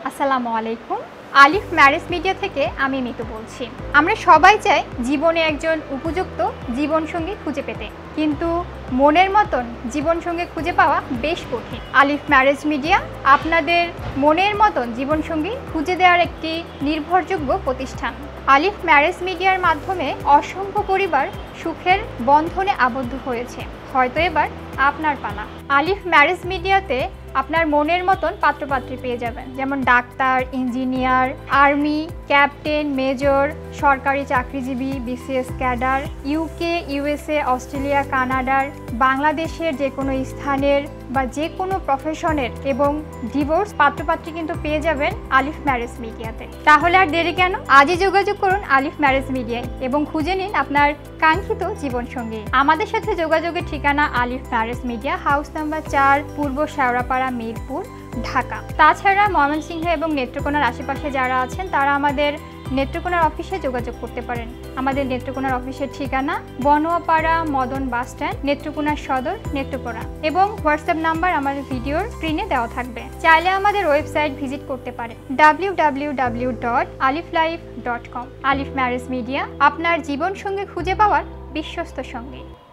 আসসালামু আলাইকুম। আলিফ marriage media থেকে আমি মিতু বলছি। আমরা সবাই চাই জীবনে একজন উপযুক্ত জীবনসঙ্গী খুঁজে পেতে, কিন্তু মনের মতন জীবনসঙ্গী খুঁজে পাওয়া বেশ কঠিন। আলিফ ম্যারেজ মিডিয়া আপনাদের মনের মতন জীবনসঙ্গী খুঁজে দেওয়ার একটি নির্ভরযোগ্য প্রতিষ্ঠান। আলিফ ম্যারেজ মিডিয়ার মাধ্যমে অসংখ্য পরিবার সুখের বন্ধনে আবদ্ধ হয়েছে। হয়তো এবার আপনার পালা। আলিফ ম্যারেজ মিডিয়াতে আপনার মনের মতন পাত্রপাত্রী পেয়ে যাবেন, যেমন doctor, engineer, army, captain, major, সরকারি চাকরিজীবী, BCS cadre, UK, USA, Australia, কানাডার, বাংলাদেশের যে কোনো স্থানের বা যে কোনো প্রফেশনের এবং ডিভোর্স পাত্রপাত্রী কিন্তু পেয়ে যাবেন আলিফ ম্যারেজ মিডিয়াতে। তাহলে আর দেরি কেন? আজই যোগাযোগ করুন আলিফ ম্যারেজ মিডিয়ায় এবং খুঁজে নিন আপনার কাঙ্ক্ষিত জীবনসঙ্গী। আমাদের সাথে যোগাযোগের ঠিকানা আলিফ ম্যারেজ মিডিয়া, হাউস নাম্বার 4, পূর্ব শেওড়াপাড়া, মিরপুর, ঢাকা। তাছাড়া ময়মনসিংহ এবং নেত্রকোনার আশেপাশে যারা আছেন তারা আমাদের নেত্রকোনার অফিসে যোগাযোগ করতে পারেন। আমাদের নেত্রকোনার অফিসের ঠিকানা বনোয়াপাড়া মদন বাস স্ট্যান্ড, নেত্রকোনা সদর, নেত্রকোনা, এবং হোয়াটসঅ্যাপ নাম্বার আমাদের ভিডিওর স্ক্রিনে দেওয়া থাকবে। চাইলে আমাদের ওয়েবসাইট ভিজিট করতে পারেন www.aliflife.com। আলিফ ম্যারেজ মিডিয়া, আপনার জীবনসঙ্গী খুঁজে পাওয়ার বিশ্বস্ত সঙ্গী।